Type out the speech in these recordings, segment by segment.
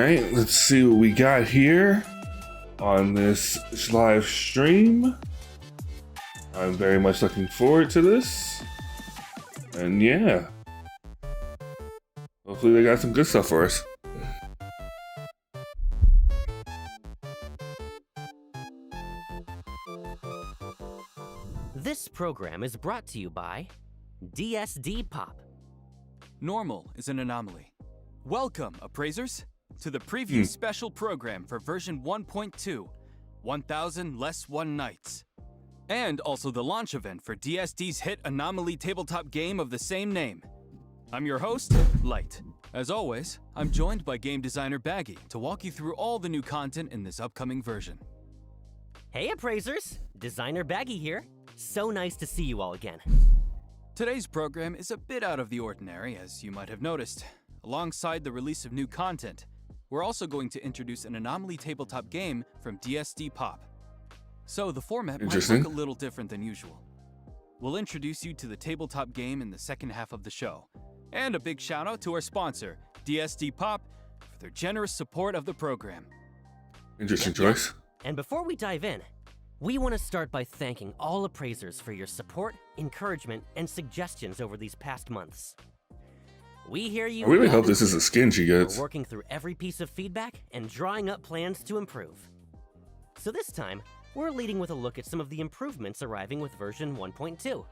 right, let's see what we got here on this live stream. I'm very much looking forward to this. And yeah, hopefully they got some good stuff for us. This program is brought to you by DSD Pop. Normal is an anomaly. Welcome, appraisers, to the preview special program for version 1.2, 1000 Less One Nights. And also the launch event for DSD's hit anomaly tabletop game of the same name. I'm your host, Light. As always, I'm joined by game designer Baggy to walk you through all the new content in this upcoming version. Hey appraisers, designer Baggy here. So nice to see you all again. Today's program is a bit out of the ordinary, as you might have noticed. Alongside the release of new content, we're also going to introduce an anomaly tabletop game from DSD Pop. So the format might look a little different than usual. We'll introduce you to the tabletop game in the second half of the show. And a big shout out to our sponsor, DSD Pop, for their generous support of the program. Interesting choice. And before we dive in, we want to start by thanking all appraisers for your support, encouragement, and suggestions over these past months. We hear you. I really hope this is a skin she gets. We're working through every piece of feedback and drawing up plans to improve. So this time, we're leading with a look at some of the improvements arriving with version 1.2.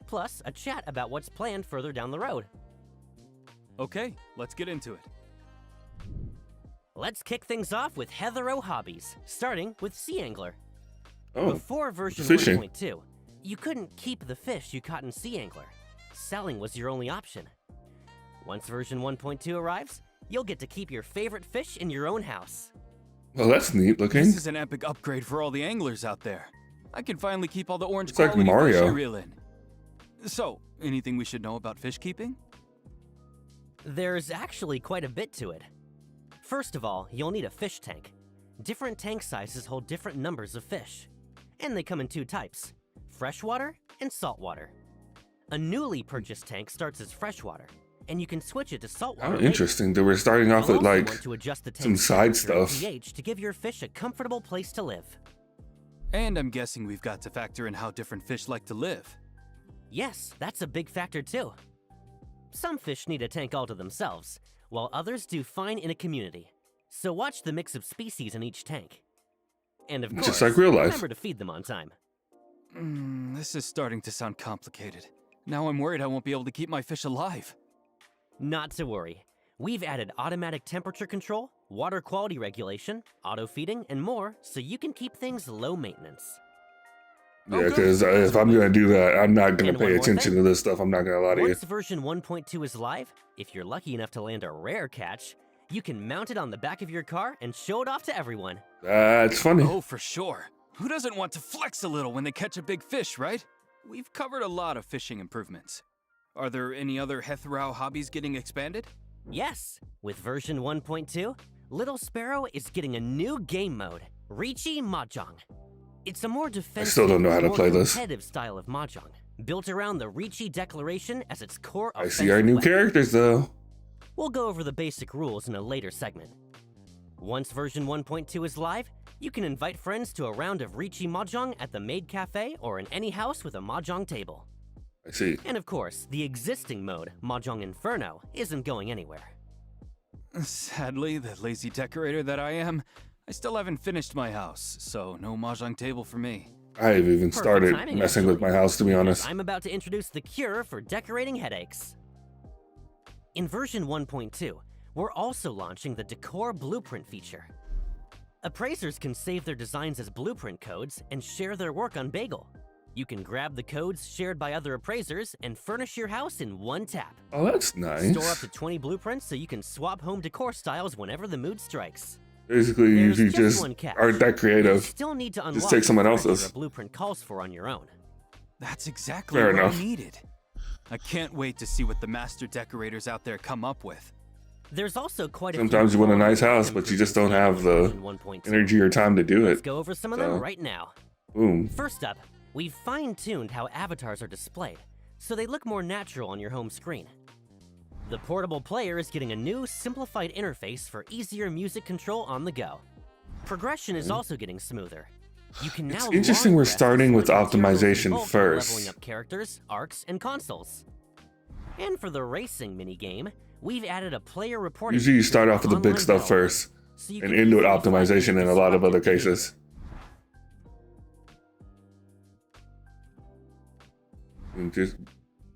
Plus, a chat about what's planned further down the road. Okay, let's get into it. Let's kick things off with Heather O Hobbies, starting with Sea Angler. Oh, Before version fishing. 1.2, you couldn't keep the fish you caught in Sea Angler. Selling was your only option. Once version 1.2 arrives, you'll get to keep your favorite fish in your own house. Well, that's neat looking. This is an epic upgrade for all the anglers out there. I can finally keep all the orange It's like quality Mario. fish I reel in. So, anything we should know about fish keeping? There's actually quite a bit to it. First of all, you'll need a fish tank. Different tank sizes hold different numbers of fish. And they come in two types, freshwater and saltwater. A newly purchased tank starts as freshwater, and you can switch it to saltwater. Oh, interesting. They were starting off with like some side stuff. pH to give your fish a comfortable place to live. And I'm guessing we've got to factor in how different fish like to live. Yes, that's a big factor too. Some fish need a tank all to themselves, while others do fine in a community. So watch the mix of species in each tank. And of course, just like real life. remember to feed them on time. This is starting to sound complicated. Now I'm worried I won't be able to keep my fish alive. Not to worry. We've added automatic temperature control, water quality regulation, auto feeding, and more so you can keep things low maintenance. Yeah, because if I'm going to do that, I'm not going to pay attention to this stuff. I'm not going to lie to you. Once version 1.2 is live, if you're lucky enough to land a rare catch, you can mount it on the back of your car and show it off to everyone. That's funny. Oh, for sure. Who doesn't want to flex a little when they catch a big fish, right? We've covered a lot of fishing improvements. Are there any other Heather O hobbies getting expanded? Yes, with version 1.2, Little Sparrow is getting a new game mode, Riichi Mahjong. It's a more defensive, still don't know how to more play this. competitive style of Mahjong, built around the Riichi Declaration as its core I see our new weapon. characters though. We'll go over the basic rules in a later segment. Once version 1.2 is live, you can invite friends to a round of Riichi Mahjong at the Maid Cafe or in any house with a Mahjong table. I see. And of course, the existing mode, Mahjong Inferno, isn't going anywhere. Sadly, the lazy decorator that I am, I still haven't finished my house, so no Mahjong table for me. I've even Perfect started timing, messing with actually, my house, to be because honest. I'm about to introduce the cure for decorating headaches. In version 1.2, we're also launching the Decor Blueprint feature. Appraisers can save their designs as blueprint codes and share their work on Bagel. You can grab the codes shared by other appraisers and furnish your house in one tap. Oh, that's nice. Store up to 20 blueprints so you can swap home decor styles whenever the mood strikes. Basically, There's you just just one catch. aren't that You creative. still need to unlock Just take the someone furniture else's. a blueprint calls for on your own. That's exactly Fair what enough. I needed. I can't wait to see what the master decorators out there come up with. There's also quite a Sometimes few you want a core nice house, items but you just don't have the in 1.2. energy or time to do Let's it. go over some of So, them right now. Boom. First up, we've fine-tuned how avatars are displayed, so they look more natural on your home screen. The portable player is getting a new, simplified interface for easier music control on the go. Progression is also getting smoother. You can now It's interesting we're starting with optimization first. leveling up characters, arcs, and consoles. And for the racing minigame, we've added a player reporting. Usually you start off with the big online stuff battle, first so you and can end with easily find optimization in a lot of other cases. And just,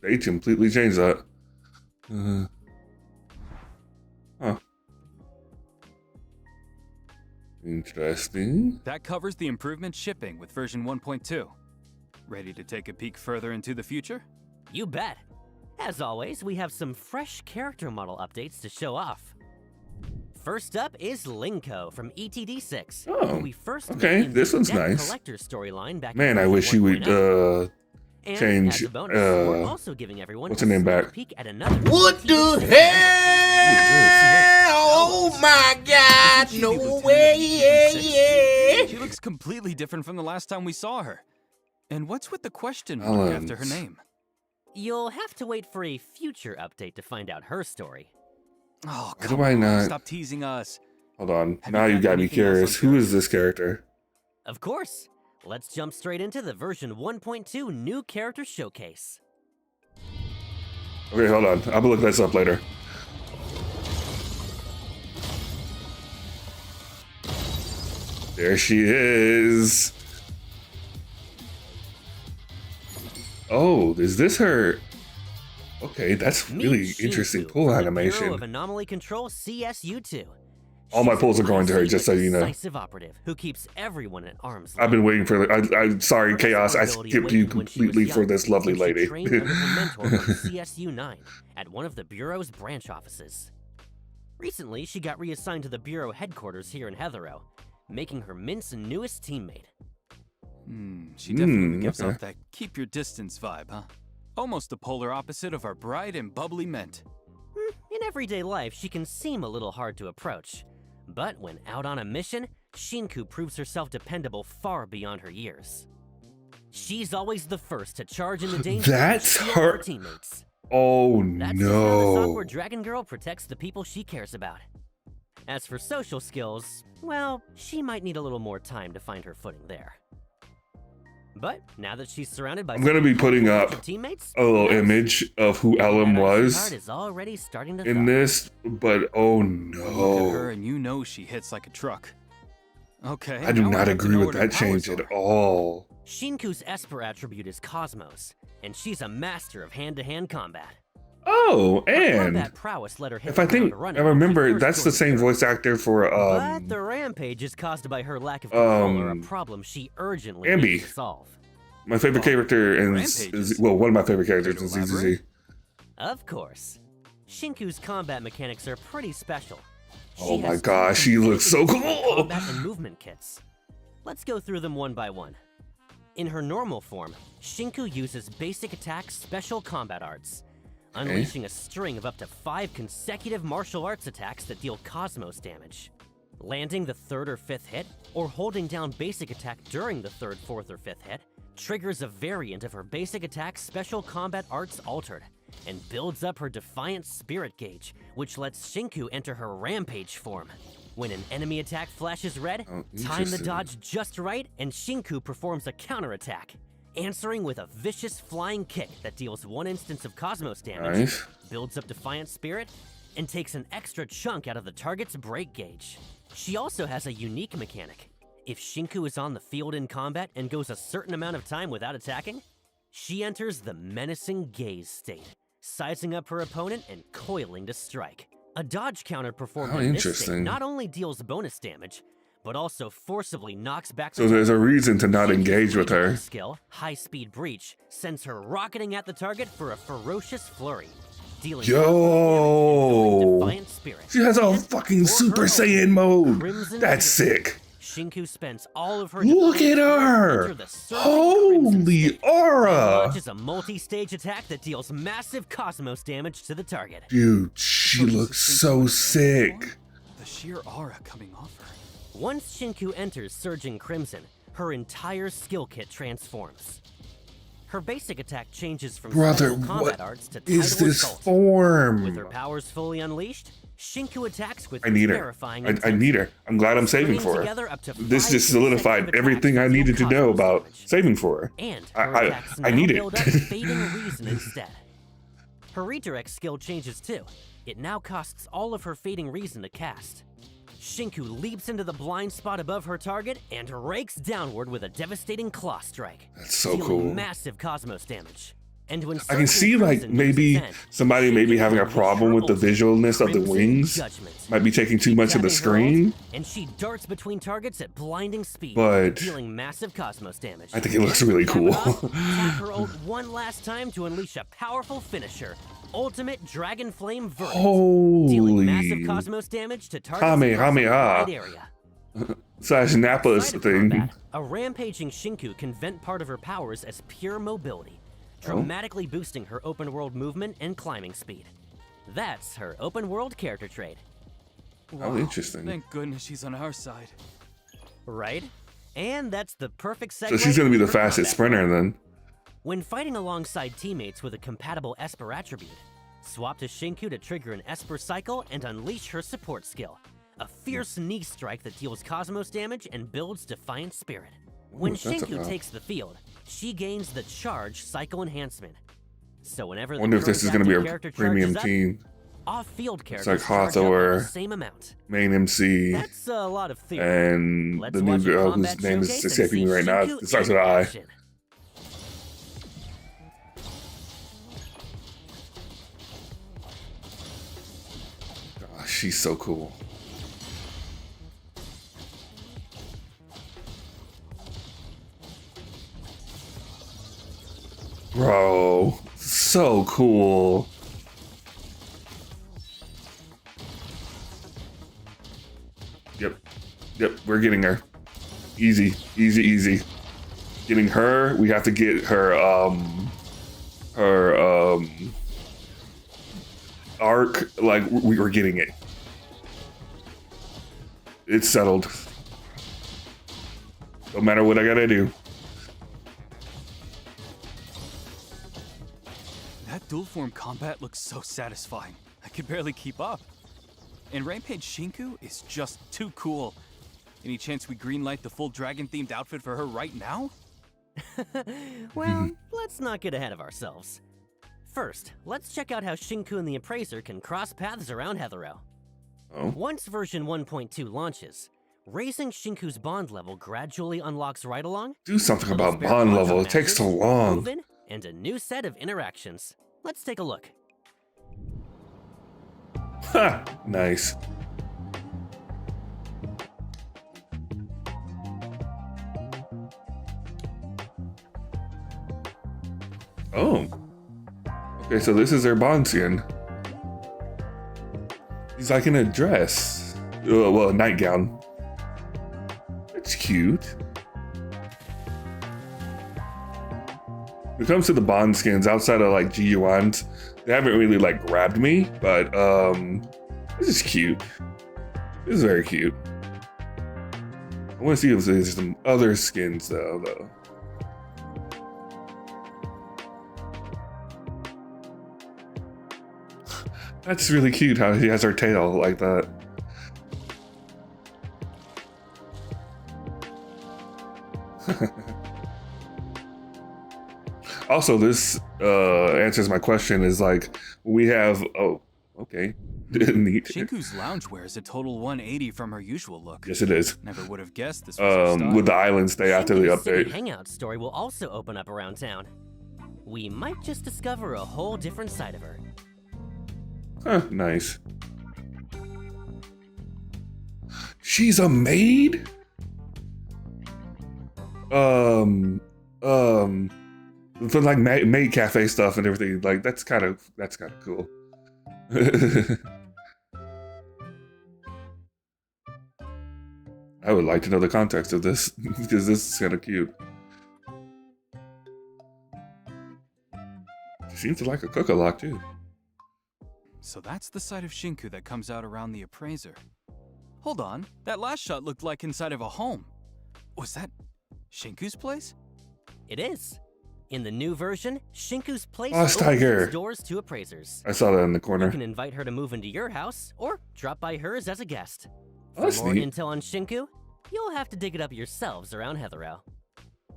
they completely changed that. Huh. Interesting. That covers the improvement shipping with version 1.2. Ready to take a peek further into the future? You bet. As always, we have some fresh character model updates to show off. First up is Linko from ETD6. Oh, who we first okay, met in this the one's Deck nice. Collector storyline back Man, in I wish you would 1.0. And change, as a bonus, we're also giving everyone what's a her name sneak back? peek at another What the ETD6 hell? Oh my God! No way! Yeah. She looks completely different from the last time we saw her. And what's with the question mark Ellen. after her name? You'll have to wait for a future update to find out her story. Oh, Why come do I on, not- stop teasing us. Hold on. Have Now you you got got me anything else on curious. Who is this character? Of course. Let's jump straight into the version 1.2 new character showcase. Okay, hold on. I'm gonna look this up later. There she is. Oh, is this her? Okay, that's Meet really Shinku interesting from pull the Bureau of animation. Anomaly Control CSU2. All my She's pulls are an going to her, just so you know. decisive operative who keeps everyone at arm's length. I've been waiting for. I'm sorry, Her Chaos. I ability skipped you awakened when she was completely for young, this lovely and she lady. trained under her mentor from CSU9 at one of the Bureau's branch offices. Recently, she got reassigned to the Bureau headquarters here in Heathrow, making her Mint's newest teammate. She definitely gives okay. off that keep your distance vibe, huh? Almost the polar opposite of our bright and bubbly Mint. In everyday life, she can seem a little hard to approach. But when out on a mission, Shinku proves herself dependable far beyond her years. She's always the first to charge into danger and That's shield her- her teammates. Oh That's just how this no! awkward dragon girl protects the people she cares about. As for social skills, well, she might need a little more time to find her footing there. But now that she's surrounded by I'm gonna be putting up teammates, a little yes, image of who maybe Ellen that icy was heart is already starting to in thaw. this, but oh Look at her no! and you know she hits like a truck. Okay. I do now not have to agree know with what her that change powers at are. all. Shinku's Esper attribute is Cosmos, and she's a master of hand-to-hand combat. Oh, Her and combat prowess let her hit if I the ground think running I when she remember, first that's the joined same Bureau. voice actor for But the rampage is caused by her lack of control or a problem she urgently Ambi. needs to solve. my favorite character in Rampages. well, one of my favorite characters Could in you ZZZ. elaborate? Of course. Shinku's combat mechanics are pretty special. Oh She my has gosh, two she looks so completely different cool! Combat and movement kits. Let's go through them one by one. In her normal form, Shinku uses basic attack special combat arts, unleashing a string of up to 5 consecutive martial arts attacks that deal cosmos damage. Landing the 3rd or 5th hit, or holding down basic attack during the 3rd, 4th, or 5th hit, triggers a variant of her basic attack special combat arts altered, and builds up her Defiant Spirit gauge, which lets Shinku enter her Rampage form. When an enemy attack flashes red, Oh, time the interesting. dodge just right, and Shinku performs a counterattack, answering with a vicious flying kick that deals 1 instance of Cosmos damage, Nice. builds up Defiant Spirit, and takes an extra chunk out of the target's break gauge. She also has a unique mechanic. If Shinku is on the field in combat and goes a certain amount of time without attacking, she enters the menacing gaze state, sizing up her opponent and coiling to strike. A dodge counter performed How in this state interesting. not only deals bonus damage, but also forcibly knocks back So there's a reason to not Shinku's engage with legendary her. skill, High Speed Breach, sends her rocketing at the target for a ferocious flurry, dealing Yo! damage and building Defiant Spirit. She has a And fucking for Super her Saiyan mode. Crimson That's Fury, sick. Shinku spends all of her Look Defiant at Spirit her! into the surging Crimson Holy state, and aura! launches a multi-stage attack that deals massive cosmos damage to the target. Dude, she So this looks is so Shinku in sick. form? The sheer aura coming off her. Once Shinku enters Surging Crimson, her entire skill kit transforms. Her basic attack changes from Brother, special combat what arts to is tidal this assault. form? With her powers fully unleashed, Shinku attacks with I need her. terrifying I need her. I'm glad I'm saving Stringing for her. together up to This 5 just solidified consecutive everything I attacks needed to deal know cosmos about damage. saving for her. And her attacks I now need build it. up Fading Reason instead. Her redirect skill changes too. It now costs all of her Fading Reason to cast. Shinku leaps into the blind spot above her target and rakes downward with a devastating claw strike. That's so dealing cool. massive cosmos damage. And when I can see like maybe somebody maybe having a problem with the visualness of the wings. Might be taking too much of the screen. And she darts between targets at blinding speed, But dealing massive cosmos damage. I think it looks really cool. Tap her ult one last time to unleash a powerful finisher. Ultimate Dragon Flame Verdict. Dealing massive Holy cosmos damage to targets Kamehameha. across a wide area. slash Nappa's Outside of thing. combat, a rampaging Shinku can vent part of her powers as pure mobility, dramatically boosting her open world movement and climbing speed. That's her open world character trait. Oh, interesting. Thank goodness she's on our side. Right? And that's the perfect segue. So she's gonna be the for fastest combat. sprinter then. When fighting alongside teammates with a compatible Esper attribute, swap to Shinku to trigger an Esper cycle and unleash her support skill. A fierce knee strike that deals cosmos damage and builds Defiant Spirit. When What's that Shinku about? takes the field, she gains the Charge Cycle Enhancement. So whenever the Wonder if this is gonna be current a active character premium charges up, team. off-field characters like charge up Hathor, at the same amount. Main MC, That's a lot of theory. and Let's the new watch a girl combat whose name is showcase and escaping me see right now. Shinku It starts in with I. action. Oh, she's so cool. Bro, so cool. Yep, we're getting her. Easy. Getting her, we have to get her, arc, like, we were getting it. It's settled. No matter what I gotta do. That dual form combat looks so satisfying. I could barely keep up. And Rampage Shinku is just too cool. Any chance we greenlight the full dragon-themed outfit for her right now? Well, let's not get ahead of ourselves. First, let's check out how Shinku and the Appraiser can cross paths around Heathero. Oh, Once version 1.2 launches, raising Shinku's bond level gradually unlocks ride-along, do something little about spare bond quantum level. It takes so matches, long. movement, and a new set of interactions. Let's take a look. Ha! Nice. Oh. Okay, so this is their bond skin. He's like in a dress. Well, a nightgown. It's cute. When it comes to the bond skins, outside of like GUIs, they haven't really like grabbed me, but this is cute. This is very cute. I want to see if there's some other skins though. That's really cute how he has her tail like that. Also, this answers my question is like, we have, oh, okay, neat. Shinku's loungewear is a total 180 from her usual look. Yes, it is. Never would have guessed this was her style. With the island stay after the Shinku's City update. Hangout story will also open up around town. We might just discover a whole different side of her. Huh, nice. She's a maid? For like maid cafe stuff and everything, like that's kind of cool. I would like to know the context of this because this is kind of cute. She seems to like a cook a lot too. So that's the side of Shinku that comes out around the Appraiser. Hold on, that last shot looked like inside of a home. Was that Shinku's place? It is. In the new version, Shinku's place Boss opens Tiger. its doors to appraisers. I saw that in the You corner. can invite her to move into your house or drop by hers as a guest. Oh, that's For more neat. intel on Shinku, you'll have to dig it up yourselves around Heathrow.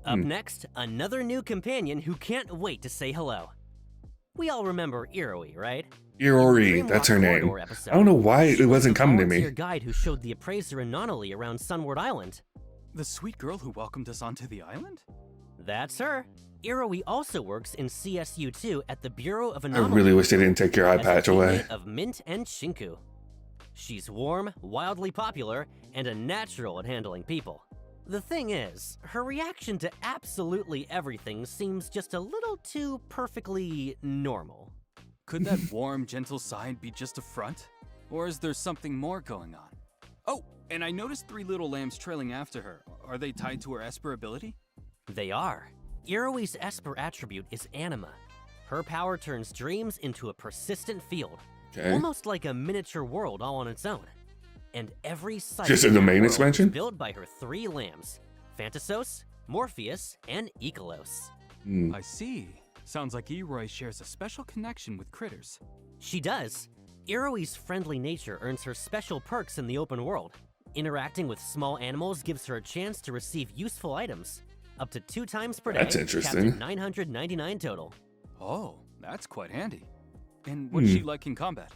Up next, another new companion who can't wait to say hello. We all remember Iroi, right? Irori, that's her name. I don't know why it wasn't coming to Your me. guide who showed the appraiser Anonali around Sunward Island. The sweet girl who welcomed us onto the island? That's her. Iroi also works in CSU2 at the Bureau of I Anomalies. really wish they didn't take your eye as a patch away. teammate of Mint and Shinku. She's warm, wildly popular, and a natural at handling people. The thing is, her reaction to absolutely everything seems just a little too perfectly normal. Could that warm, gentle side be just a front? Or is there something more going on? Oh, and I noticed 3 little lambs trailing after her. Are they tied to her Esper ability? They are. Iroi's Esper attribute is Anima. Her power turns dreams into a persistent field, Okay. almost like a miniature world all on its own. And every site Just in the that main world is expansion? built by her 3 lambs, Phantasos, Morpheus, and Ikelos. Hmm. I see. Sounds like Iroi shares a special connection with critters. She does. Iroi's friendly nature earns her special perks in the open world. Interacting with small animals gives her a chance to receive useful items, up to 2 times per day. That's capped interesting. at 999 total. Oh, that's quite handy. And what's she like in combat?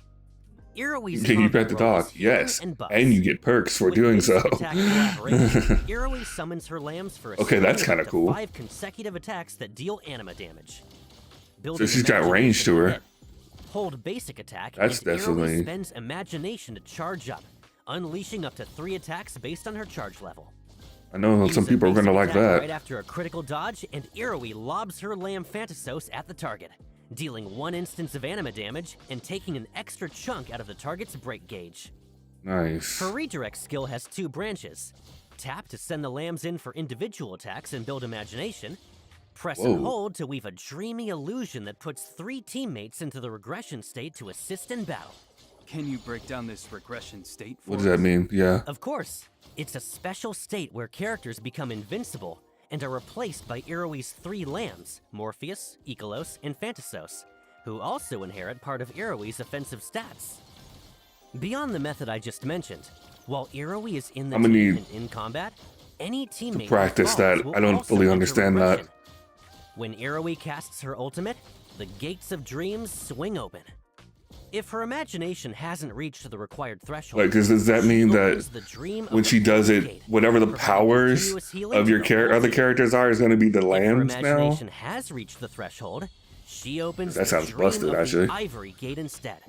Iroi's Can you pet combat the role dog? is healing Yes. and buffs. And you get perks for With doing basic so. attack collaboration, Iroi summons her lambs for a Okay, that's string kinda of up to cool. 5 consecutive attacks that deal anima damage. So Building she's got range to her. imagination with it. Hold basic attack, That's and Iroi definitely- spends imagination to charge up, unleashing up to 3 attacks based on her charge level. I know Use some a people are gonna basic like attack that. Right after a critical dodge, and Iroi lobs her lamb Phantasos at the target, dealing 1 instance of anima damage and taking an extra chunk out of the target's break gauge. Nice. Her redirect skill has 2 branches. Tap to send the lambs in for individual attacks and build imagination. Press and Whoa. hold to weave a dreamy illusion that puts 3 teammates into the regression state to assist in battle. Can you break down this regression state for What does that us? mean? Yeah. Of course, it's a special state where characters become invincible and are replaced by Iroi's 3 lambs, Morpheus, Ikelos, and Phantasos, who also inherit part of Iroi's offensive stats. Beyond the method I just mentioned, while Iroi is in the I'm gonna team need and in combat, any teammate who practice falls that. will I don't also fully enter understand that. regression. When Iroi casts her ultimate, the gates of dreams swing open. If her imagination hasn't reached the required threshold, Like, does that she mean that opens the dream of when the she does fourth it, gate, whatever the providing powers continuous healing of to your the whole other team. characters are is gonna be the If her lambs now? imagination has reached the threshold, she opens That the sounds dream busted, of actually. the ivory gate instead,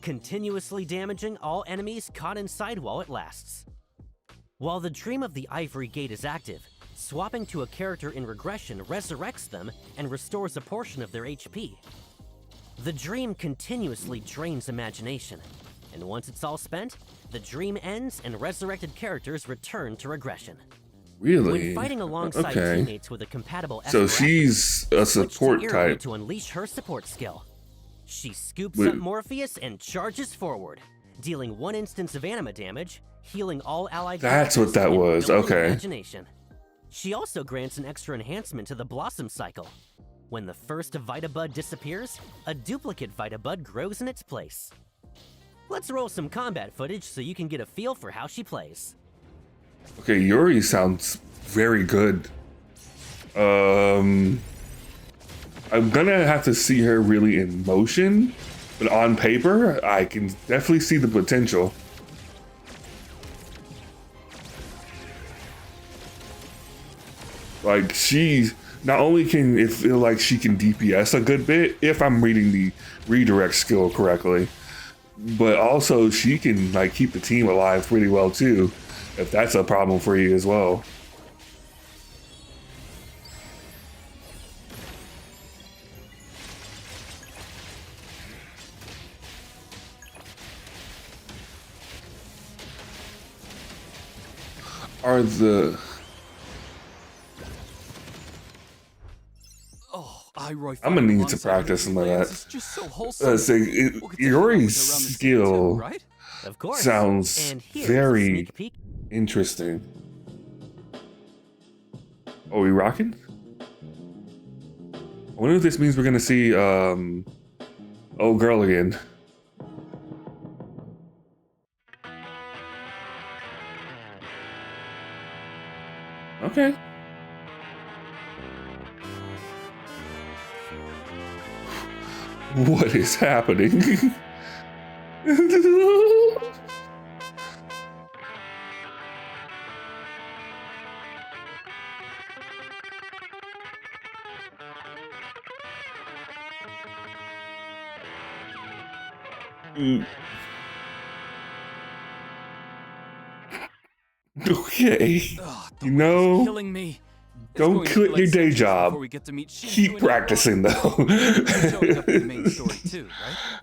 continuously damaging all enemies caught inside while it lasts. While the dream of the ivory gate is active, swapping to a character in regression resurrects them and restores a portion of their HP. The dream continuously drains imagination, and once it's all spent, the dream ends and resurrected characters return to regression. Really? When fighting alongside Okay. teammates with a compatible So Esper she's a attribute, switch to support Iroi type. to unleash her support skill. She scoops Wait. up Morpheus and charges forward, dealing 1 instance of anima damage, healing all allied That's what characters, that and was, building okay. Imagination. She also grants an extra enhancement to the Blossom cycle. When the first Vita Bud disappears, a duplicate Vita Bud grows in its place. Let's roll some combat footage so you can get a feel for how she plays. Okay, Yuri sounds very good. I'm gonna have to see her really in motion, but on paper, I can definitely see the potential. Like, she not only can it feel like she can DPS a good bit, if I'm reading the redirect skill correctly, but also she can like keep the team alive pretty well too, if that's a problem for you as well. Are the Oh, Iroi I'm gonna need to alongside practice some of lambs that. is just so wholesome. say We'll get to hang out with her around Yuri's the team skill too, right? Of course. sounds And here's very a sneak peek. interesting. Oh, we rocking? I wonder if this means we're gonna see old girl again. Okay. What is happening? Okay. You know, killing me. don't quit your day job. Keep practicing though. Showing up in the main story too, right?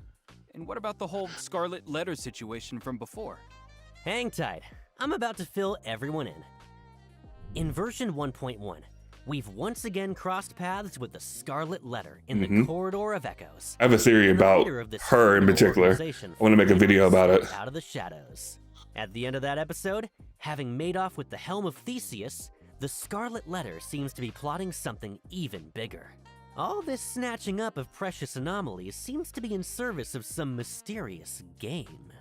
And what about the whole Scarlet Letter situation from before? Hang tight. I'm about to fill everyone in. In version 1.1, we've once again crossed paths with the Scarlet Letter in the Corridor of Echoes. I have a theory about her in particular. I want to make a video about it. Out of the shadows. At the end of that episode, having made off with the helm of Theseus, the Scarlet Letter seems to be plotting something even bigger. All this snatching up of precious anomalies seems to be in service of some mysterious game.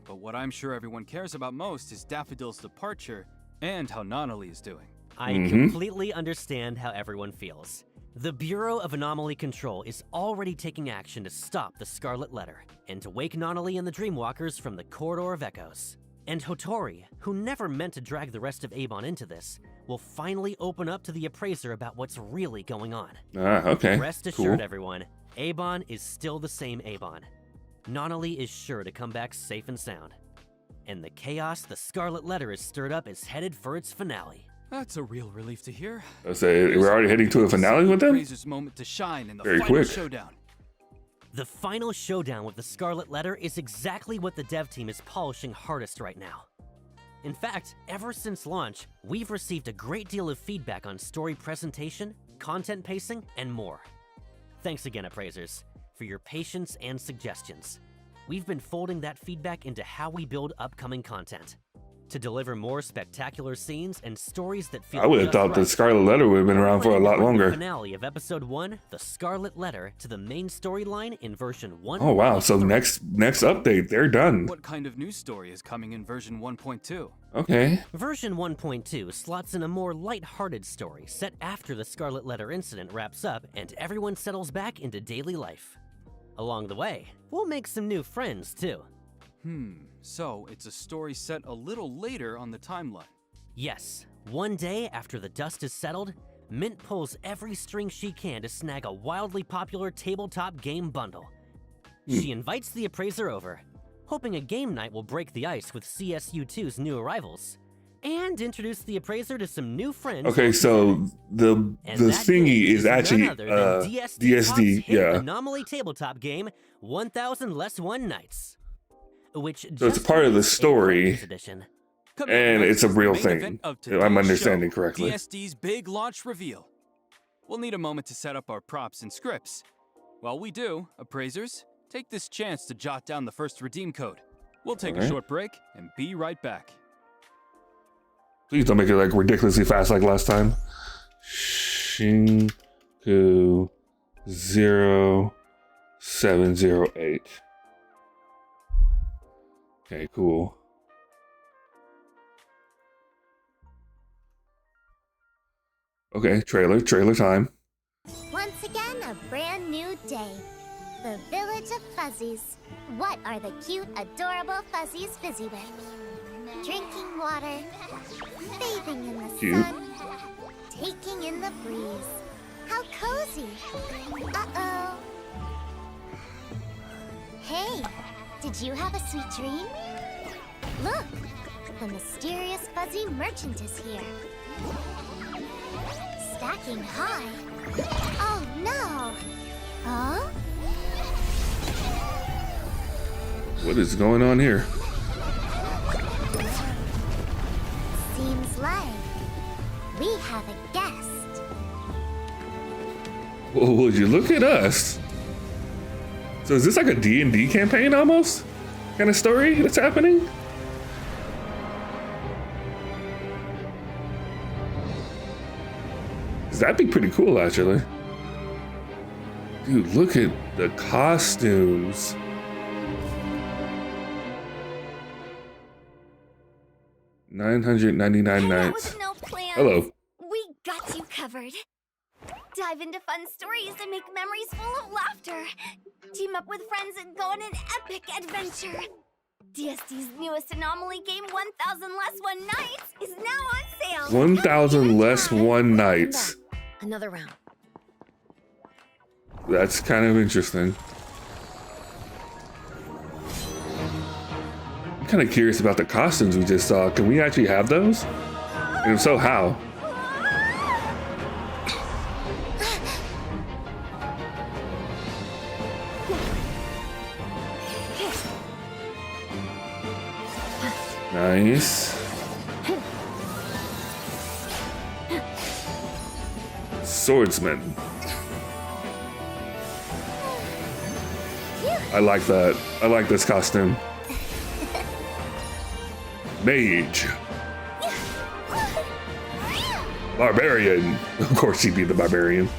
But what I'm sure everyone cares about most is Daffodil's departure and how Nonali is doing. I completely understand how everyone feels. The Bureau of Anomaly Control is already taking action to stop the Scarlet Letter and to wake Nonali and the Dreamwalkers from the Corridor of Echoes. And Hotori, who never meant to drag the rest of Abon into this, will finally open up to the Appraiser about what's really going on. Okay. Rest assured, everyone, Abon is still the same Abon. Nonali is sure to come back safe and sound. And the chaos the Scarlet Letter has stirred up is headed for its finale. That's a real relief to hear. I say we're already heading to a finale with them. Appraiser's moment to shine in the Very final quick. showdown. The final showdown with the Scarlet Letter is exactly what the dev team is polishing hardest right now. In fact, ever since launch, we've received a great deal of feedback on story presentation, content pacing, and more. Thanks again, Appraisers, for your patience and suggestions. We've been folding that feedback into how we build upcoming content. To deliver more spectacular scenes and stories that feel I would have thought the Scarlet Letter would have been around for a lot longer. The finale of episode 1, The Scarlet Letter, to the main storyline in version 1. Oh wow, so next update, they're done. What kind of news story is coming in version 1.2? Okay. Version 1.2 slots in a more light-hearted story set after the Scarlet Letter incident wraps up and everyone settles back into daily life. Along the way, we'll make some new friends too. So it's a story set a little later on the timeline. Yes, one day after the dust is settled, Mint pulls every string she can to snag a wildly popular tabletop game bundle. She invites the Appraiser over, hoping a game night will break the ice with CSU2's new arrivals, and introduce the Appraiser to some new friends. Okay, so the thingy is actually DSD, yeah. Anomaly tabletop game 1000 Less One Nights. Which So it's a part of the story, and it's a real thing. I'm understanding correctly. DSD's big launch reveal. We'll need a moment to set up our props and scripts. While we do, Appraisers, take this chance to jot down the first redeem code. We'll take a short break and be right back. Please don't make it like ridiculously fast like last time. Shinku 0708. Okay, cool. Okay, trailer time. Once again, a brand new day. The village of fuzzies. What are the cute, adorable fuzzies busy with? Drinking water, bathing in the sun, taking in the breeze. How cozy. Uh-oh. Hey, did you have a sweet dream? Look, the mysterious fuzzy merchant is here. Stacking high. Oh no! Huh? What is going on here? Seems like we have a guest. Well, would you look at us? So is this like a D&D campaign almost? Kind of story that's happening? That'd be pretty cool, actually. Dude, look at the costumes. $999 Hang out nights. with no plans. Hello. We got you covered. Dive into fun stories and make memories full of laughter. Team up with friends and go on an epic adventure. DSD's newest anomaly game, 1,000 Less One Nights, is now on sale. 1,000 less one nights. Another round. That's kind of interesting. I'm kind of curious about the costumes we just saw. Can we actually have those? And if so, how? Nice. Swordsman. I like that. I like this costume. Mage. Barbarian. Of course he'd be the barbarian.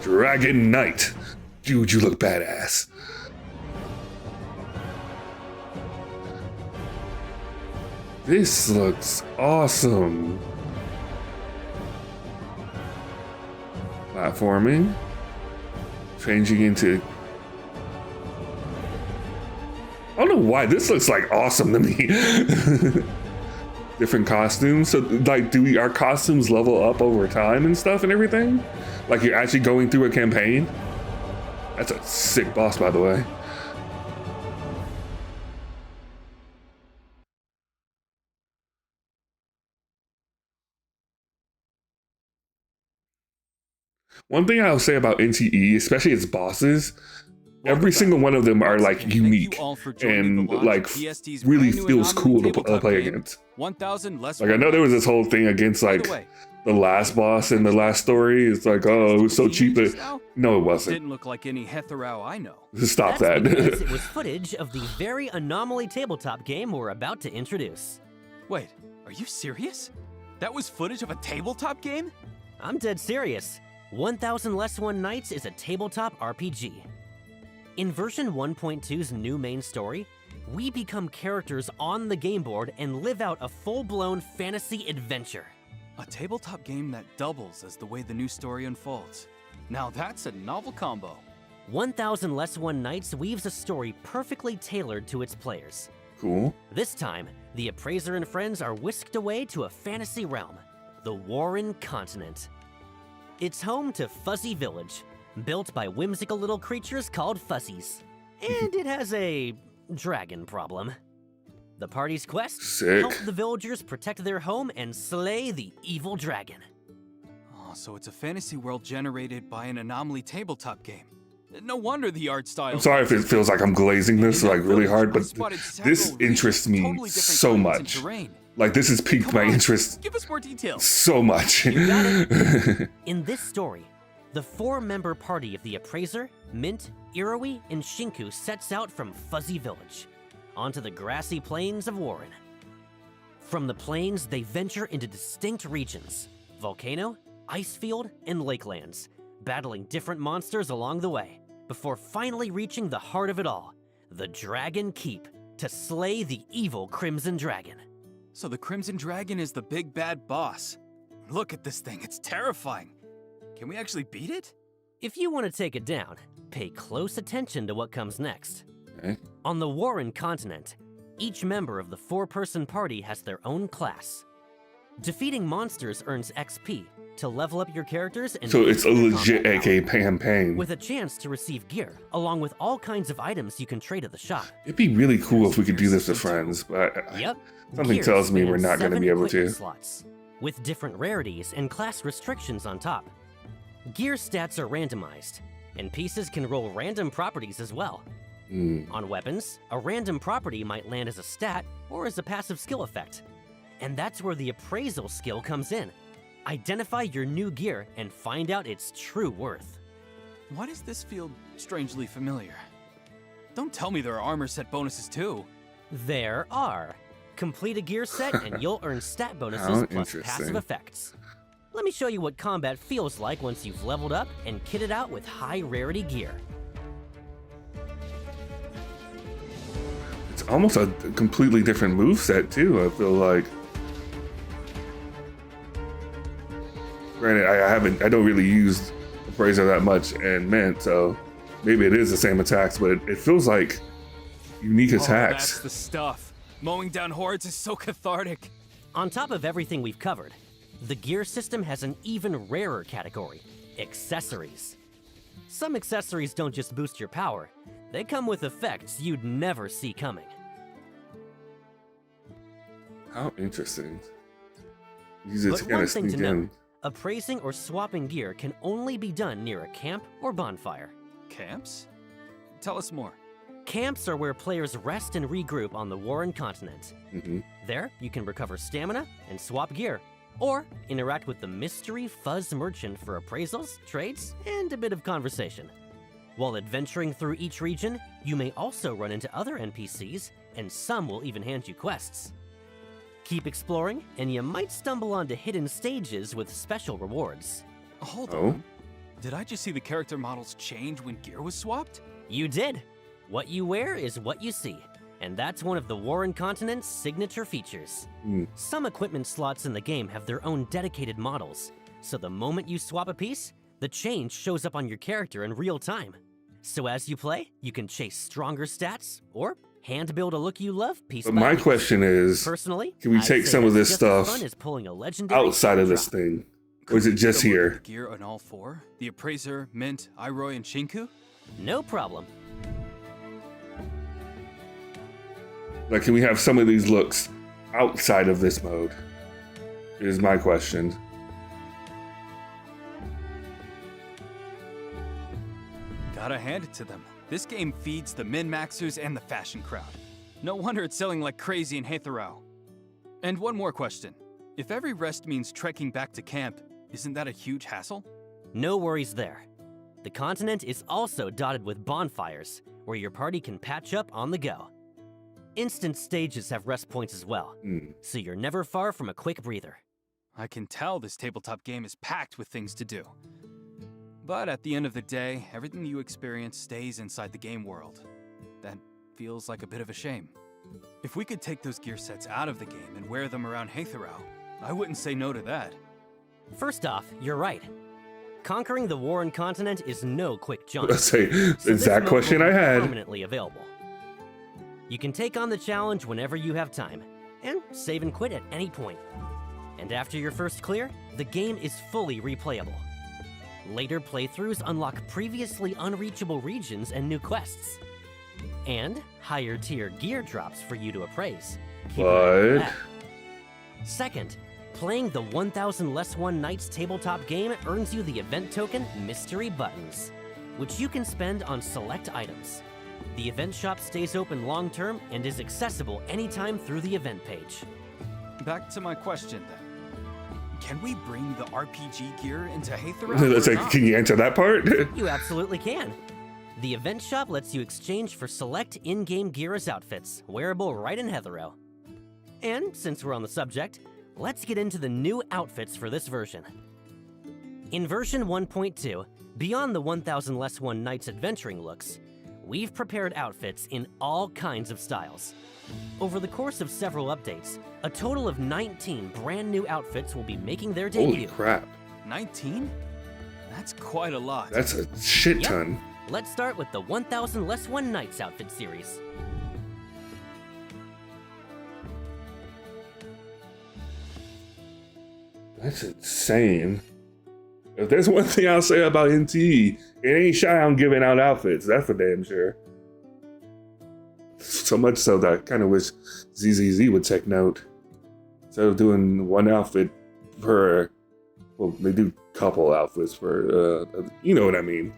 Dragon Knight. Dude, you look badass. This looks awesome. Platforming. Changing into... I don't know why this looks like awesome to me. Different costumes. So like, do our costumes level up over time and stuff and everything? Like you're actually going through a campaign? That's a sick boss, by the way. One thing I'll say about NTE, especially its bosses, every single one of them are like unique and like really feels cool to play against. 1,000 less. Like I know there was this whole thing against like the last boss in the last story. It's like, oh, it was so cheap. But no, it wasn't. Didn't look like any Hetherau I know. Stop That's that. because it was footage of the very anomaly tabletop game we're about to introduce. Wait, are you serious? That was footage of a tabletop game? I'm dead serious. 1,000 Less One Nights is a tabletop RPG. In version 1.2's new main story, we become characters on the game board and live out a full-blown fantasy adventure. A tabletop game that doubles as the way the new story unfolds. Now that's a novel combo. 1,000 Less One Nights weaves a story perfectly tailored to its players. Cool. This time, the Appraiser and friends are whisked away to a fantasy realm, the Warren Continent. It's home to Fuzzy Village, built by whimsical little creatures called Fuzzies. And it has a dragon problem. The party's quest: help the villagers protect their home and slay the evil dragon. Oh, so it's a fantasy world generated by an anomaly tabletop game. No wonder the art style... I'm sorry if it feels like I'm glazing this like really hard, but this interests me so much. Like this has piqued my interest. Give us more details. So much. You got it. In this story, the 4-member party of the Appraiser, Mint, Iroi, and Shinku sets out from Fuzzy Village onto the grassy plains of Warren. From the plains, they venture into distinct regions: volcano, icefield, and lakelands, battling different monsters along the way, before finally reaching the heart of it all, the Dragon Keep, to slay the evil Crimson Dragon. So the Crimson Dragon is the big bad boss. Look at this thing, it's terrifying. Can we actually beat it? If you want to take it down, pay close attention to what comes next. Okay. On the Warren Continent, each member of the 4-person party has their own class. Defeating monsters earns XP to level up your characters and... So it's a legit AK campaign. With a chance to receive gear, along with all kinds of items you can trade at the shop. It'd be really cool if we could do this with friends, but Yep. something Gear tells me spans we're not going to 7 be able equipment to. slots, with different rarities and class restrictions on top. Gear stats are randomized, and pieces can roll random properties as well. On weapons, a random property might land as a stat or as a passive skill effect. And that's where the appraisal skill comes in. Identify your new gear and find out its true worth. Why does this feel strangely familiar? Don't tell me there are armor set bonuses too. There are. Complete a gear set and you'll earn stat bonuses plus passive effects. let me show you what combat feels like once you've leveled up and kitted out with high rarity gear. It's almost a completely different moveset too, I feel like. Granted, I don't really use Appraiser that much in Mint, so maybe it is the same attacks, but it feels like unique attacks. That's the stuff. Mowing down hordes is so cathartic. On top of everything we've covered, the gear system has an even rarer category, accessories. Some accessories don't just boost your power, they come with effects you'd never see coming. How interesting. Use it But to kind one of thing to sneak note, in. appraising or swapping gear can only be done near a camp or bonfire. Camps? Tell us more. Camps are where players rest and regroup on the Warren continent. There, you can recover stamina and swap gear, or interact with the mystery Fuzz merchant for appraisals, trades, and a bit of conversation. While adventuring through each region, you may also run into other NPCs, and some will even hand you quests. Keep exploring, and you might stumble onto hidden stages with special rewards. Hold on. Did I just see the character models change when gear was swapped? You did! What you wear is what you see, and that's one of the Warren Continent's signature features. Some equipment slots in the game have their own dedicated models, so the moment you swap a piece, the change shows up on your character in real time. So as you play, you can chase stronger stats, or hand build a look you love piece But by my piece. question is, Personally, can we I'd take say some of it's this just as stuff fun as pulling a legendary outside of this drop. thing? Or is it just Could we look here? at the gear on all four? The Appraiser, Mint, Iroy, and Shinku? No problem. Like, can we have some of these looks outside of this mode? Is my question. Gotta hand it to them. This game feeds the min-maxers and the fashion crowd. No wonder it's selling like crazy in Haitharau. And one more question. If every rest means trekking back to camp, isn't that a huge hassle? No worries there. The continent is also dotted with bonfires, where your party can patch up on the go. Instant stages have rest points as well, so you're never far from a quick breather. I can tell this tabletop game is packed with things to do. But at the end of the day, everything you experience stays inside the game world. That feels like a bit of a shame. If we could take those gear sets out of the game and wear them around Haitharau, I wouldn't say no to that. First off, you're right. Conquering the Warren continent is no quick jaunt. Let's say the so this exact mode question will I be had. permanently available. You can take on the challenge whenever you have time, and save and quit at any point. And after your first clear, the game is fully replayable. Later playthroughs unlock previously unreachable regions and new quests. And higher tier gear drops for you to appraise. Keep an eye on What? that. Second, playing the 1000 Less One Nights tabletop game earns you the event token Mystery Buttons, which you can spend on select items. The event shop stays open long term and is accessible anytime through the event page. Back to my question then. Can we bring the RPG gear into Haitharau? Let's or say, not? can you answer that part? You absolutely can. The event shop lets you exchange for select in-game gear as outfits, wearable right in Haitharau. And since we're on the subject, let's get into the new outfits for this version. In version 1.2, beyond the 1000 Less One Nights adventuring looks, we've prepared outfits in all kinds of styles. Over the course of several updates, a total of 19 brand new outfits will be making their Holy debut. crap. 19? That's quite a lot. That's a shit Yep. ton. Let's start with the 1000 Less One Nights outfit series. That's insane. If there's one thing I'll say about NTE, it ain't shy on giving out outfits. That's for damn sure. So much so that I kind of wish ZZZ would take note. Instead of doing one outfit per, well, they do couple outfits per, you know what I mean.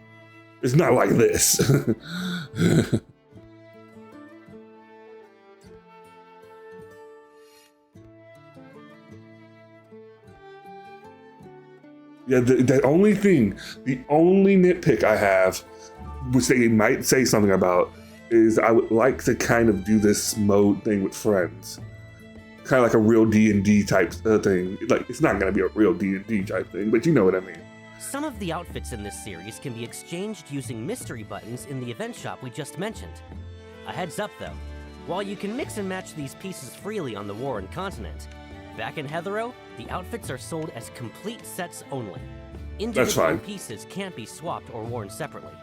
It's not like this. Yeah, the only nitpick I have, which they might say something about, is I would like to kind of do this mode thing with friends. kind of like a real D&D type thing. Like, it's not gonna be a real D&D type thing, but you know what I mean. Some of the outfits in this series can be exchanged using mystery buttons in the event shop we just mentioned. A heads up though, while you can mix and match these pieces freely on the Warren continent, back in Heathero, the outfits are sold as complete sets only. Individual fine. pieces can't be swapped or worn separately.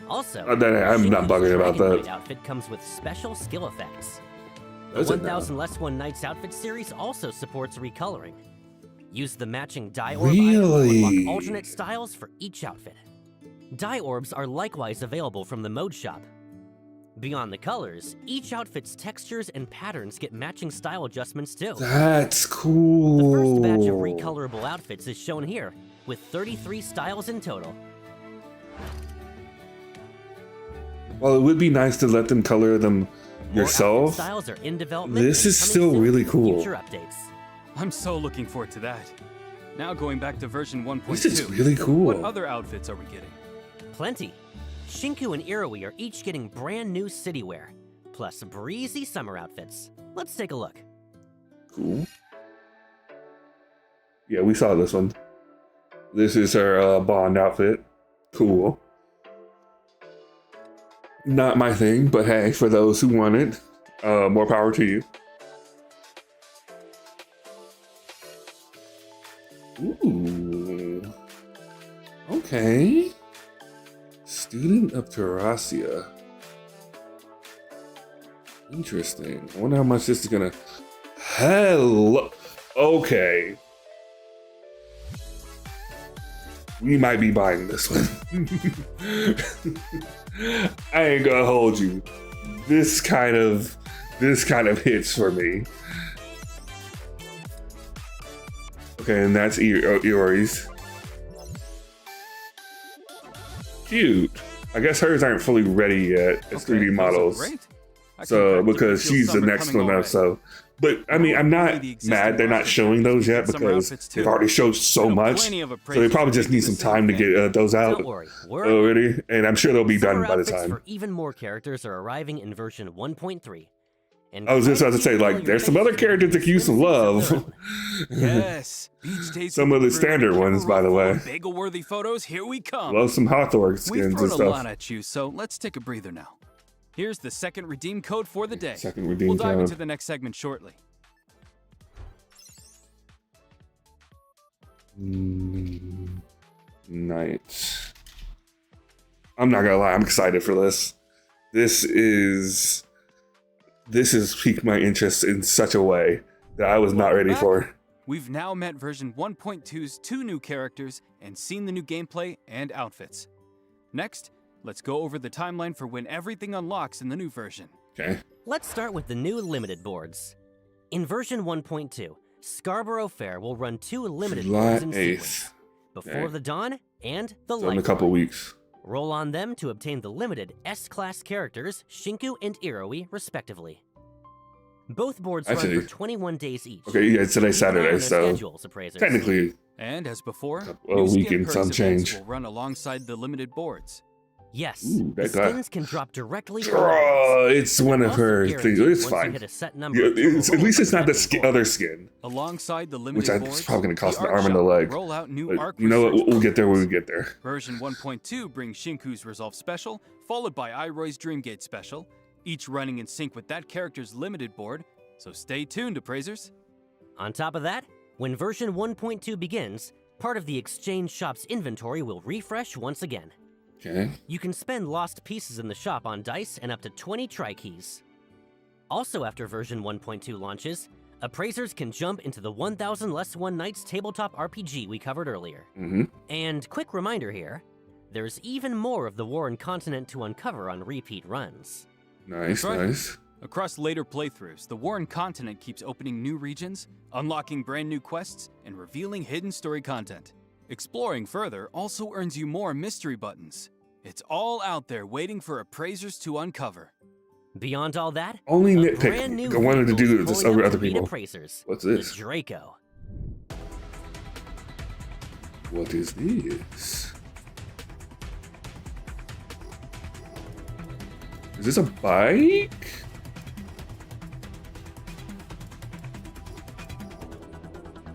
Also, I'm not bugging about Dragon that. Knight outfit comes with special skill effects. The Does it now? 1000 Less One Nights outfit series also supports recoloring. Use the matching dye orb Really? item to unlock alternate styles for each outfit. Dye orbs are likewise available from the mode shop. Beyond the colors, each outfit's textures and patterns get matching style adjustments too. That's cool. The first batch of recolorable outfits is shown here, with 33 styles in total. Well, it would be nice to let them color them More outfit yourself. styles are in development. This and is coming still soon really with cool. Future updates. I'm so looking forward to that. Now going back to version 1.2. This is really cool. What other outfits are we getting? Plenty. Shinku and Iroi are each getting brand new city wear, plus breezy summer outfits. Let's take a look. Cool. Yeah, we saw this one. This is her Bond outfit. Cool. Not my thing, but hey, for those who want it, more power to you. Ooh. Okay. Student of Terracia. Interesting. I wonder how much this is gonna. Hello. Okay. We might be buying this one. I ain't gonna hold you. This kind of hits for me. Okay, and that's Iori's. Cute. I guess hers aren't fully ready yet as 3D those are models. great. I can So practically because feel she's the summer next coming one up, already. so. But I mean, I'm not Only the existing mad they're not roster showing those yet summer because outfits too. they've already showed so I know much. plenty of So they appraisals probably just thinking need the some same time to thing. get those out Don't worry, we're already, and I'm sure they'll be done Summer by the outfits time. for even more characters are arriving in version 1.3. And I was just about to say, quite a few like, there's some other characters that can use some love. Yes. Beach days Some with of the crew, standard ones, by the full way. of Bagel-worthy photos. Here we come. Love some Hawthorne We've skins thrown and a stuff. lot at you, so let's take a breather now. Here's the second redeem code for the day. Second redeem We'll dive code. into the next segment shortly. Night. I'm not gonna lie, I'm excited for this. This has piqued my interest in such a way that I was not Welcome ready back. for. We've now met version 1.2's 2 new characters and seen the new gameplay and outfits. Next, let's go over the timeline for when everything unlocks in the new version. Okay. Let's start with the new limited boards. In version 1.2, Scarborough Fair will run 2 limited July boards in 8th. sequence, Before Okay. the Dawn and the So in a Light couple Board. weeks. Roll on them to obtain the limited S-Class characters, Shinku and Iroi, respectively. Both boards run Actually- for 21 days each. Okay, yeah, it's today's Keep an eye on Saturday, their so schedules, appraisers. technically, And as before, A new week skin and perks some events change. will run alongside the limited boards. Yes, Ooh, the that guy. skins can drop directly from oh, the it's one of Also her guaranteed things. It's once you fine. hit a set number Yeah, of total at least rolls it's not the on that other skin, Alongside the limited which boards, is probably going to cost the an art arm and a shop will leg. roll out new But arc you know what? research We'll get there when we programs. get there. Version 1.2 brings Shinku's Resolve Special, followed by Iroy's Dreamgate Special, each running in sync with that character's limited board, so stay tuned, appraisers. On top of that, when version 1.2 begins, part of the exchange shop's inventory will refresh once again. Okay. You can spend lost pieces in the shop on dice and up to 20 tri-keys. Also after version 1.2 launches, appraisers can jump into the 1000 Less One Nights tabletop RPG we covered earlier. Mm-hmm. And quick reminder here, there's even more of the Warren continent to uncover on repeat runs. Nice, That's right. nice. Across later playthroughs, the Warren continent keeps opening new regions, unlocking brand new quests, and revealing hidden story content. Exploring further also earns you more mystery buttons. It's all out there waiting for appraisers to uncover. Beyond all that, Only a brand new nitpick I wanted to vehicle do is this pulling over up other to meet people. appraisers, What's the this? Draco. What is this? Is this a bike?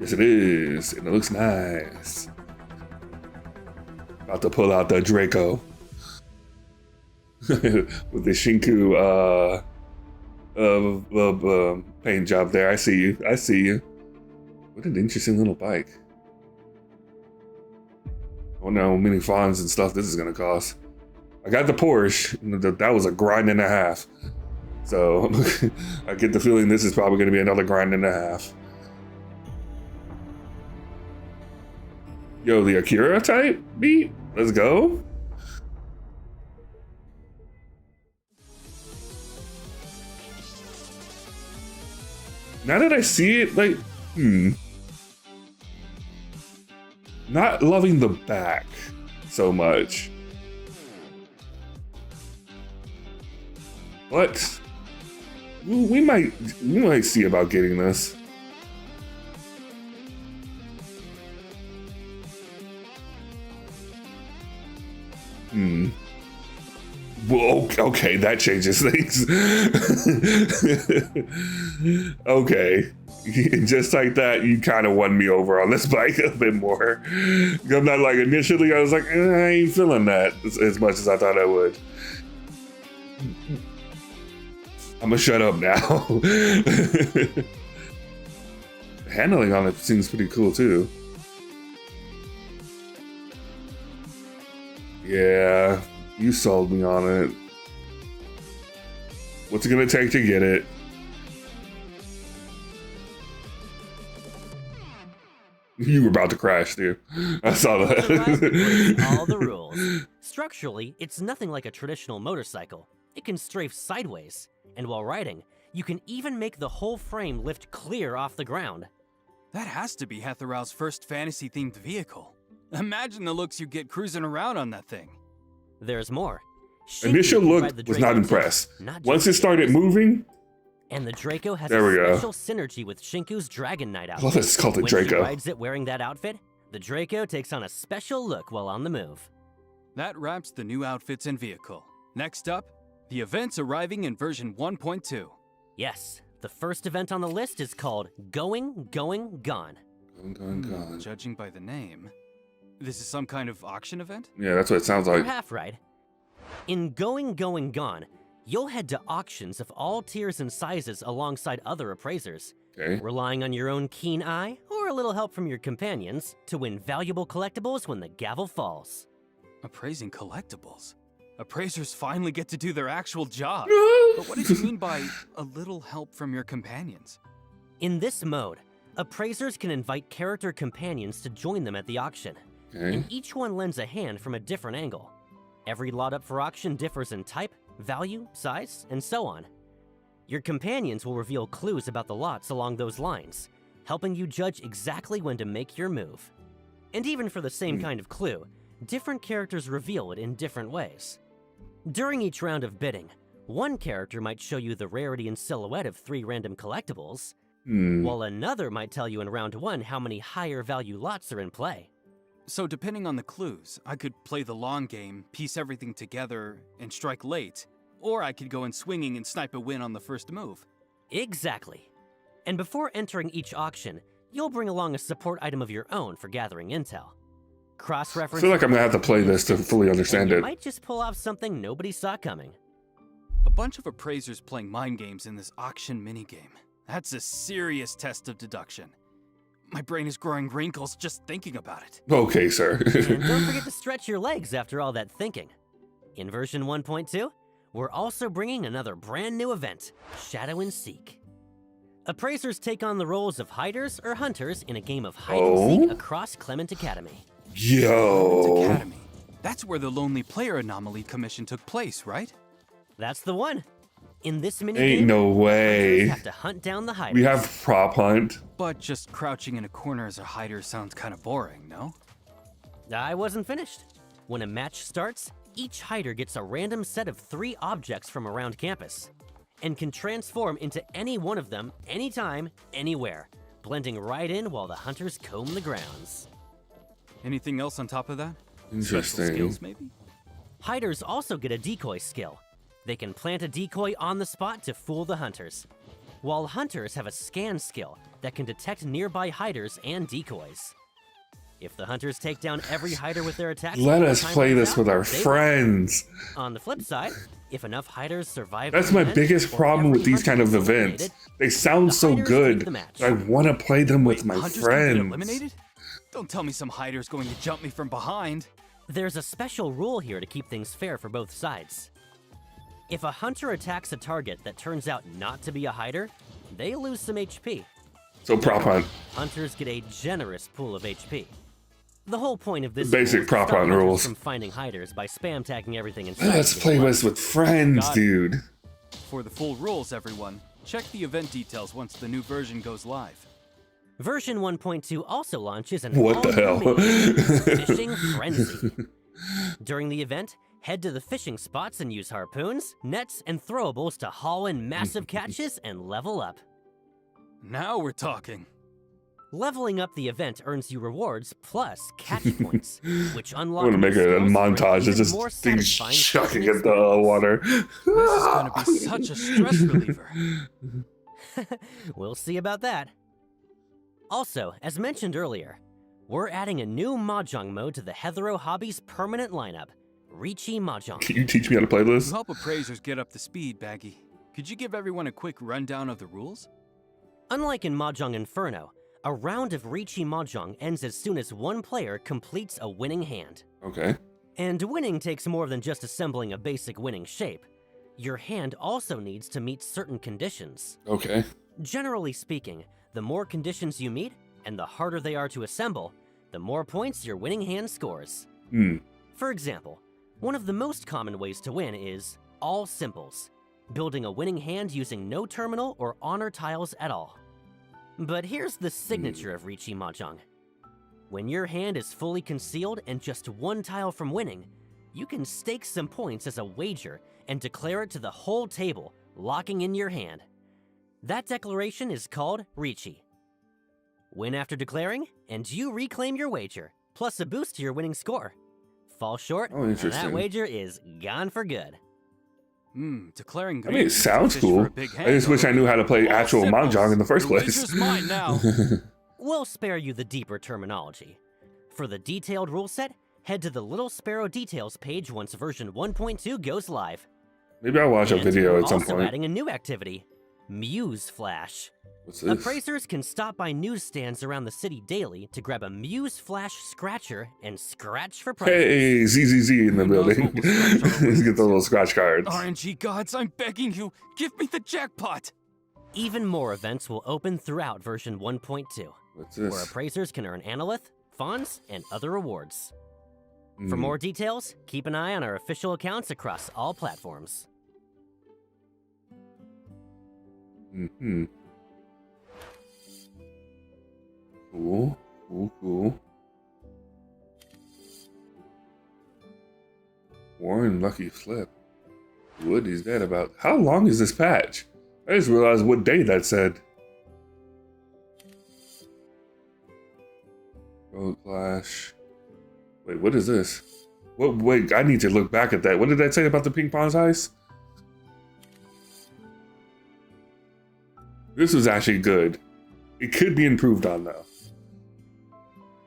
Yes, it is, and it looks nice. About to pull out the Draco with the Shinku paint job there. I see you. I see you. What an interesting little bike. I wonder how many fawns and stuff this is gonna cost. I got the Porsche. That was a grind and a half. So I get the feeling this is probably gonna be another grind and a half. Yo, the Akira type beat? Let's go. Now that I see it, like, not loving the back so much. But we might see about getting this. Well, okay, that changes things. Okay. Just like that, you kind of won me over on this bike a bit more. I'm not like, initially I was like, I ain't feeling that as much as I thought I would. I'm gonna shut up now. Handling on it seems pretty cool too. Yeah, you sold me on it. What's it gonna take to get it? You were about to crash, dude. I saw that. All the rules. Structurally, it's nothing like a traditional motorcycle. It can strafe sideways, and while riding, you can even make the whole frame lift clear off the ground. That has to be Hetheral's first fantasy-themed vehicle. Imagine the looks you get cruising around on that thing. There's more. Shinku Initial can look ride the was Draco not too, impressed. not Once just it started moving, and the Draco has there a we go. special synergy with Shinku's Dragon Knight I outfit. love that it's called the When Draco. she rides it wearing that outfit, the Draco takes on a special look while on the move. That wraps the new outfits and vehicle. Next up, the events arriving in version 1.2. Yes, the first event on the list is called Going, Gone. Gone. Judging by the name, this is some kind of auction event? Yeah, that's what it sounds You're like. half right. In Going, Gone, you'll head to auctions of all tiers and sizes alongside other appraisers, Okay. relying on your own keen eye or a little help from your companions to win valuable collectibles when the gavel falls. Appraising collectibles? Appraisers finally get to do their actual job. But what did you mean by a little help from your companions? In this mode, appraisers can invite character companions to join them at the auction, Okay. and each one lends a hand from a different angle. Every lot up for auction differs in type, value, size, and so on. Your companions will reveal clues about the lots along those lines, helping you judge exactly when to make your move. And even for the same kind of clue, different characters reveal it in different ways. During each round of bidding, one character might show you the rarity and silhouette of 3 random collectibles, while another might tell you in round 1 how many higher value lots are in play. So depending on the clues, I could play the long game, piece everything together, and strike late. Or I could go in swinging and snipe a win on the first move. Exactly. And before entering each auction, you'll bring along a support item of your own for gathering intel. Cross-reference. I feel like I'm gonna have to play this to fully understand you it. might just pull off something nobody saw coming. A bunch of appraisers playing mind games in this auction minigame. That's a serious test of deduction. My brain is growing wrinkles just thinking about it. Okay, sir. And don't forget to stretch your legs after all that thinking. In version 1.2, we're also bringing another brand new event, Shadow and Seek. Appraisers take on the roles of hiders or hunters in a game of hide and seek across Clement Academy. Yo. Academy. That's where the Lonely Player Anomaly Commission took place, right? That's the one. In this minigame, Ain't no way. hunters have to hunt down the hiders. We have prop hunt. But just crouching in a corner as a hider sounds kind of boring, no? I wasn't finished. When a match starts, each hider gets a random set of 3 objects from around campus and can transform into any one of them anytime, anywhere, blending right in while the hunters comb the grounds. Anything else on top of that? Special Interesting. skills, maybe? Hiders also get a decoy skill. They can plant a decoy on the spot to fool the hunters. while hunters have a scan skill that can detect nearby hiders and decoys. If the hunters take down every hider with their attacks, Let us time play runs this out, with our they win. friends. On the flip side, if enough hiders survive, That's the my event, biggest or problem with every these kind hunter of is events. eliminated, They sound the so hiders take good. the match. I want to play them with my Hunters can get friends. eliminated? Don't tell me some hider's going to jump me from behind. There's a special rule here to keep things fair for both sides. If a hunter attacks a target that turns out not to be a hider, they lose some HP. So prop hunt. Hunters get a generous pool of HP. The whole point of this Basic rule is to prop stop hunt hunters rules. from finding hiders by spam tagging everything inside. Let's to get play lucky. this with friends, Got it. dude. For the full rules, everyone, check the event details once the new version goes live. Version 1.2 also launches an What the hell? all-new mini-game, Fishing Frenzy. During the event, head to the fishing spots and use harpoons, nets, and throwables to haul in massive catches and level up. Now we're talking. Leveling up the event earns you rewards plus catch points, which unlock. I'm gonna make new a skills for montage of even just more things satisfying chucking fishing at the water. This is gonna be such a stress reliever. We'll see about that. Also, as mentioned earlier, we're adding a new Mahjong mode to the Heathrow Hobbies permanent lineup, Reachy Mahjong. Can you teach me how to play To this? help appraisers get up to speed, Baggy, could you give everyone a quick rundown of the rules? Unlike in Mahjong Inferno, a round of Reachy Mahjong ends as soon as one player completes a winning hand. Okay. And winning takes more than just assembling a basic winning shape. Your hand also needs to meet certain conditions. Okay. Generally speaking, the more conditions you meet, and the harder they are to assemble, the more points your winning hand scores. For example, one of the most common ways to win is all simples, building a winning hand using no terminal or honor tiles at all. But here's the signature of Reachy Mahjong. When your hand is fully concealed and just one tile from winning, you can stake some points as a wager and declare it to the whole table, locking in your hand. That declaration is called Reachy. Win after declaring, and you reclaim your wager, plus a boost to your winning score. Fall short, Oh, and interesting. that wager is gone for good. Declaring. I mean, it green sounds fish for cool. a big I just wish I hangover. knew how to play All actual simples. Mahjong in the first Your place. wager's mine now. We'll spare you the deeper terminology. For the detailed rule set, head to the Little Sparrow Details page once version 1.2 goes live. Maybe I'll watch a And video we're at some also point. adding a new activity, Muse Flash. What's this? Appraisers can stop by newsstands around the city daily to grab a Muse Flash scratcher and scratch for prizes. Hey, ZZZ in the Who knows building. what will scratch on the Let's get wings? the little scratch cards. RNG gods, I'm begging you, give me the jackpot. Even more events will open throughout version 1.2, What's where this? appraisers can earn Analyth, Fawns, and other rewards. For Hmm. more details, keep an eye on our official accounts across all platforms. Mm-hmm. Cool. Cool. Warren Lucky Flip. What is that about? How long is this patch? I just realized what day that said. Road Clash. Wait, what is this? What? Wait, I need to look back at that. What did that say about the ping pong ice? This was actually good. It could be improved on though.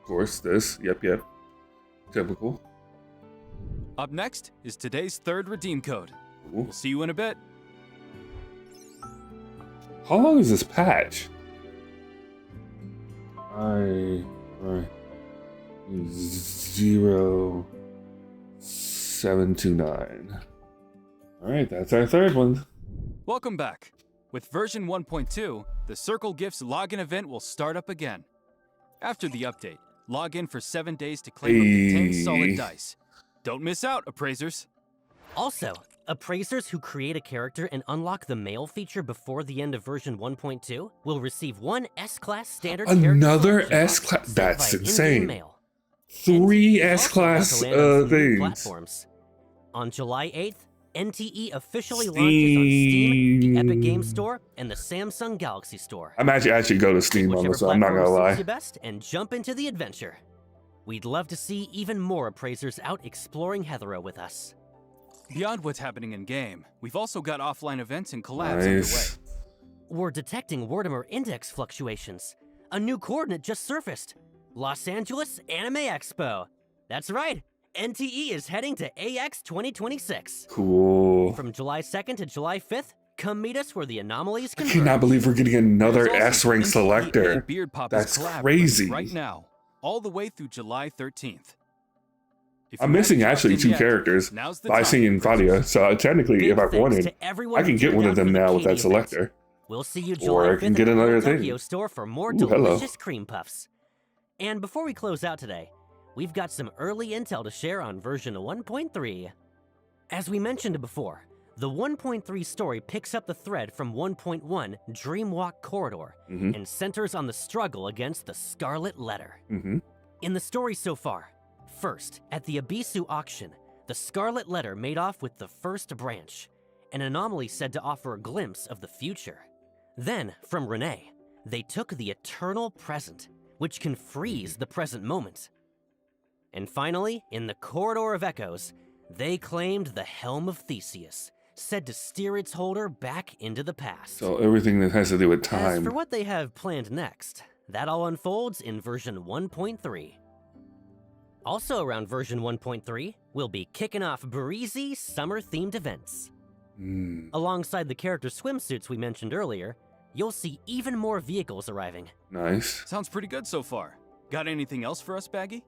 Of course, this. Yep. Typical. Up next is today's third redeem code. Cool. We'll see you in a bit. How long is this patch? 0729. Alright, that's our third one. Welcome back. With version 1.2, the Circle Gifts login event will start up again. After the update, log in for 7 days to claim up to 10 Hey. solid dice. Don't miss out, appraisers. Also, appraisers who create a character and unlock the mail feature before the end of version 1.2 will receive one S-Class standard character Another selection box S-Class? sent That's via in-game insane. mail. 3 And it's also about S-Class to land on some new things. platforms. On July 8th, NTE officially launches on Steam, the Epic Games Store, and the Samsung Galaxy Store. I might actually go to Steam on Whichever this one, I'm not platform gonna suits you lie. best, and jump into the adventure. We'd love to see even more appraisers out exploring Heathrow with us. Beyond what's happening in game, we've also got offline events and collabs Nice. underway. we're detecting Wartimer index fluctuations. A new coordinate just surfaced. Los Angeles Anime Expo. That's right. NTE is heading to AX 2026. Cool. From July 2nd to July 5th, come meet us where the anomalies I converge. cannot believe we're getting another There's also S-rank NTE selector. and Beard Pop That's is collaborating crazy. right now, all the way through July 13th. If I'm you missing haven't actually checked in two yet, characters, now's the Bicing time, and Fadia. So technically, Big if I thanks wanted, to everyone I can who get turned one of out for them the now with that KD event. selector. We'll see you Or July I 5th can get at the another Tokyo thing. store for more Ooh, hello. delicious cream puffs. And before we close out today, we've got some early intel to share on version 1.3. As we mentioned before, the 1.3 story picks up the thread from 1.1 Dreamwalk Corridor Mm-hmm. and centers on the struggle against the Scarlet Letter. Mm-hmm. In the story so far, first, at the Abisu auction, the Scarlet Letter made off with the first branch, an anomaly said to offer a glimpse of the future. Then, from Renee, they took the eternal present, which can freeze the present moment. And finally, in the Corridor of Echoes, they claimed the Helm of Theseus, said to steer its holder back into the past. So everything that has to do with As time. for what they have planned next, that all unfolds in version 1.3. Also around version 1.3, we'll be kicking off breezy summer-themed events. Alongside the character swimsuits we mentioned earlier, you'll see even more vehicles arriving. Nice. Sounds pretty good so far. Got anything else for us, Baggy?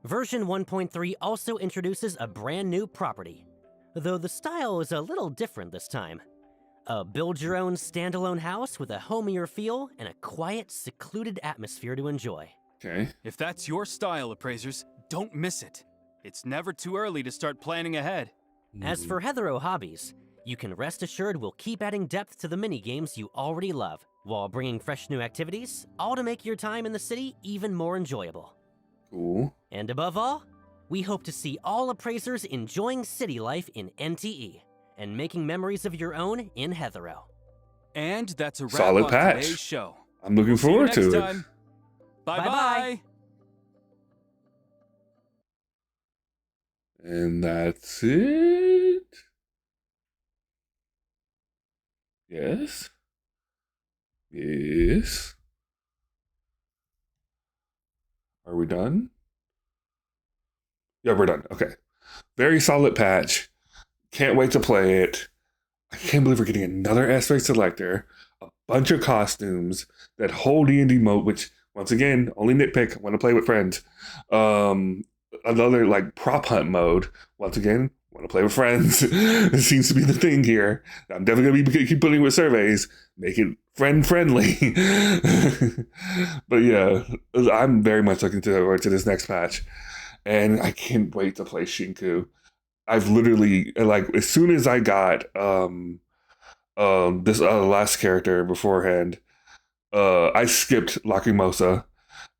Version 1.3 also introduces a brand new property, though the style is a little different this time. A build-your-own standalone house with a homier feel and a quiet, secluded atmosphere to enjoy. Okay. If that's your style, appraisers, don't miss it. It's never too early to start planning ahead. As for hetero hobbies, you can rest assured we'll keep adding depth to the mini-games you already love, while bringing fresh new activities, all to make your time in the city even more enjoyable. Cool. And above all, we hope to see all appraisers enjoying city life in NTE, and making memories of your own in Hetero. And that's a wrap Solid on patch. today's show. I'm looking See you forward next to it. time. Bye-bye. Bye-bye. And that's it. Yes. Yes. Are we done? Yeah, we're done. Okay. Very solid patch. Can't wait to play it. I can't believe we're getting another S-Ray selector, a bunch of costumes, that whole D&D mode, which, once again, only nitpick, want to play with friends. Another, like, prop hunt mode. Once again, want to play with friends. It seems to be the thing here. I'm definitely going to keep putting with surveys. Make it friend-friendly. But yeah, I'm very much looking forward to this next patch. And I can't wait to play Shinku. I've literally, like, as soon as I got this last character beforehand, I skipped Lacrimosa,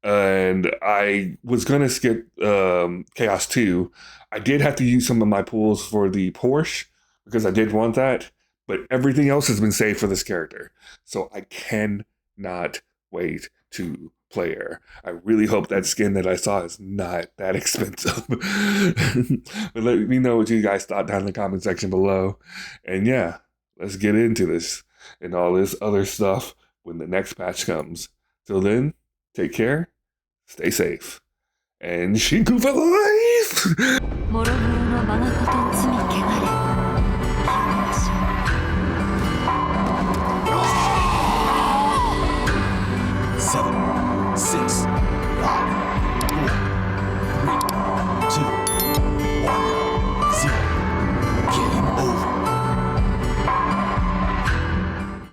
and I was gonna skip Chaos 2. I did have to use some of my pools for the Porsche because I did want that, but everything else has been saved for this character, so I cannot wait to play her. I really hope that skin that I saw is not that expensive. But let me know what you guys thought down in the comment section below. And yeah, let's get into this and all this other stuff when the next patch comes. Till then, take care, stay safe, and Shinku for life! もろもろの我がこと罪